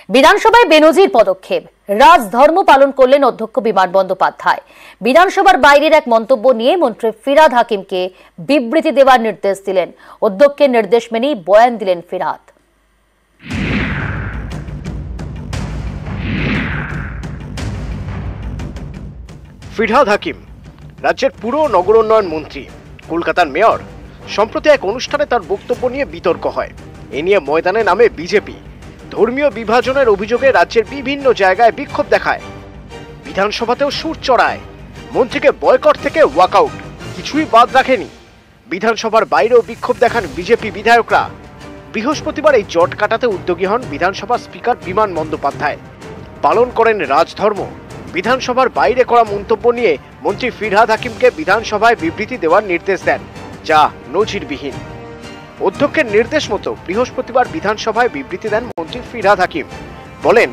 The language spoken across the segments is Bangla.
বিধানসভায় বেনজির পদক্ষেপ, রাজধর্ম পালন করলেন অধ্যক্ষ বিমান বন্দ্যোপাধ্যায়। বিধানসভার বাইরের এক মন্তব্য নিয়ে মন্ত্রী ফিরহাদ হাকিমকে বিবৃতি দেওয়ার নির্দেশ দিলেন। অধ্যক্ষের নির্দেশ মেনেই বয়ান দিলেন ফিরহাদ। ফিরহাদ হাকিম রাজ্যের পুর নগর উন্নয়ন মন্ত্রী, কলকাতার মেয়র। সম্প্রতি এক অনুষ্ঠানে তার বক্তব্য নিয়ে বিতর্ক হয়। এ নিয়ে ময়দানে নামে বিজেপি। ধর্মীয় বিভাজনের অভিযোগে রাজ্যের বিভিন্ন জায়গায় বিক্ষোভ দেখায়, বিধানসভাতেও সুর চড়ায়। মন্ত্রীকে বয়কট থেকে ওয়াকআউট, কিছুই বাদ রাখেনি। বিধানসভার বাইরেও বিক্ষোভ দেখান বিজেপি বিধায়করা। বৃহস্পতিবার এই জট কাটাতে উদ্যোগী হন বিধানসভা স্পিকার বিমান বন্দ্যোপাধ্যায়। পালন করেন রাজধর্ম। বিধানসভার বাইরে করা মন্তব্য নিয়ে মন্ত্রী ফিরহাদ হাকিমকে বিধানসভায় বিবৃতি দেওয়ার নির্দেশ দেন, যা নজিরবিহীন। অধ্যক্ষের নির্দেশ মতো বৃহস্পতিবার বিধানসভায় বিবৃতি দেন মন্ত্রী ফিরহাদ হাকিম। বলেন,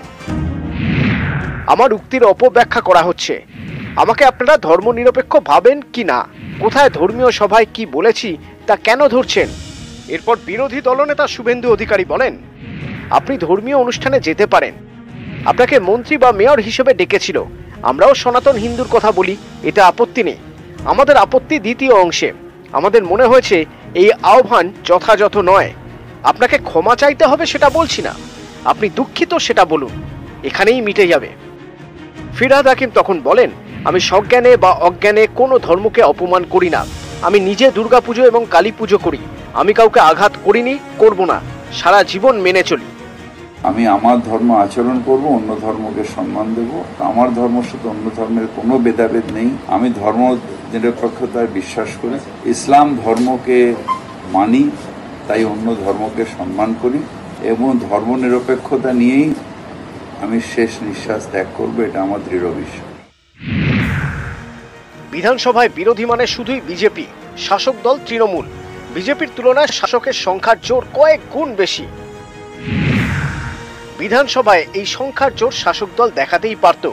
আমার উক্তির অপব্যাখ্যা করা হচ্ছে। আমাকে আপনারা ধর্মনিরপেক্ষ ভাবেন কি না, কোথায় ধর্মীয় সভায় কি বলেছি তা কেন ধরছেন? এরপর বিরোধী দলনেতা শুভেন্দু অধিকারী বলেন, আপনি ধর্মীয় অনুষ্ঠানে যেতে পারেন, আপনাকে মন্ত্রী বা মেয়র হিসেবে ডেকেছিল, আমরাও সনাতন হিন্দুর কথা বলি, এটা আপত্তি নেই। আমাদের আপত্তি দ্বিতীয় অংশে। আমাদের মনে হয়েছে এই আহ্বান যথাযথ নয়। আপনাকে ক্ষমা চাইতে হবে সেটা বলছি না, আপনি দুঃখিত সেটা বলুন, এখানেই মিটে যাবে। ফিরহাদ হাকিম তখন বলেন, আমি সজ্ঞানে বা অজ্ঞানে কোনো ধর্মকে অপমান করি না। আমি নিজে দুর্গাপুজো এবং কালী পুজো করি। আমি কাউকে আঘাত করিনি, করব না, সারা জীবন মেনে চলি। আমি আমার ধর্ম আচরণ করব, অন্য ধর্মকে সম্মান দেব। আমার ধর্মের সাথে অন্য ধর্মের কোনো ভেদাভেদ নেই। আমি ধর্ম নিরপেক্ষতায় বিশ্বাস করি, ইসলাম ধর্মকে মানি, তাই অন্য ধর্মকে সম্মান করি এবং ধর্ম নিরপেক্ষতা নিয়েই আমি শেষ নিঃশ্বাস ত্যাগ করব, এটা আমার দৃঢ় বিশ্বাস। বিধানসভায় বিরোধী মানে শুধুই বিজেপি, শাসক দল তৃণমূল। বিজেপির তুলনায় শাসকের সংখ্যার জোর কয়েক গুণ বেশি। বিধানসভায় এই সংখ্যার জোর শাসক দল দেখাতেই পারত।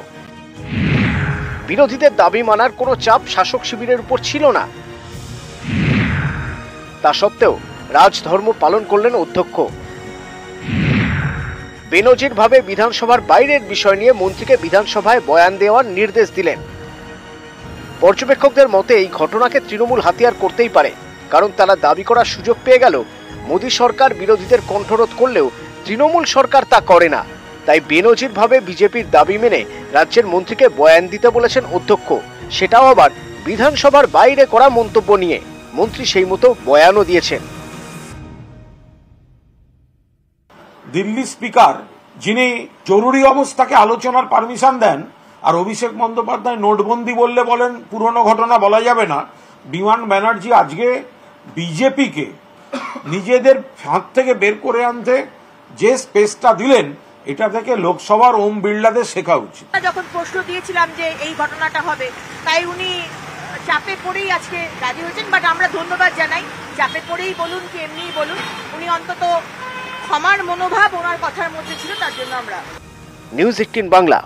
বিরোধীদের দাবি মানার কোনো চাপ শাসক শিবিরের উপর ছিল না। তা সত্ত্বেও রাজধর্ম পালন করলেন অধ্যক্ষ। বেনজিরভাবে বিধানসভার বাইরের বিষয় নিয়ে মন্ত্রীকে বিধানসভায় বয়ান দেওয়ার নির্দেশ দিলেন। পর্যবেক্ষকদের মতে এই ঘটনাকে তৃণমূল হাতিয়ার করতেই পারে, কারণ তারা দাবি করার সুযোগ পেয়ে গেল মোদী সরকার বিরোধীদের কণ্ঠরোধ করলেও তৃণমূল সরকার তা করে না। তাই বেনজিরভাবে বিজেপির দাবি মেনে রাজ্যের মন্ত্রীকে বয়ান দিতে বলেছেন অধ্যক্ষ, সেটাও আবার বিধানসভার বাইরে করা মন্তব্য নিয়ে। মন্ত্রী সেই মতো বয়ানও দিয়েছেন। দিল্লি স্পিকার, যিনি জরুরি অবস্থাকে আলোচনার পারমিশন দেন, আর অভিষেক বন্দ্যোপাধ্যায় নোটবন্দি বললে বলেন পুরনো ঘটনা বলা যাবে না। বিমান ব্যানার্জি আজকে বিজেপিকে নিজেদের ফাঁদ থেকে বের করে আনতে যে স্পেসটা দিলেন, এটা থেকে লোকসভার ওম বিড়লাদের শেখা উচিত। যখন প্রশ্ন দিয়েছিলাম যে এই ঘটনাটা হবে, তাই উনি চাপে পড়েই আজকে রাজি হয়েছেন। বাট আমরা ধন্যবাদ জানাই, চাপে পড়েই বলুন কি এমনিই বলুন, উনি অন্তত ক্ষমার মনোভাব ওনার কথার মধ্যে ছিল, তার জন্য আমরা। নিউজ 18 বাংলা।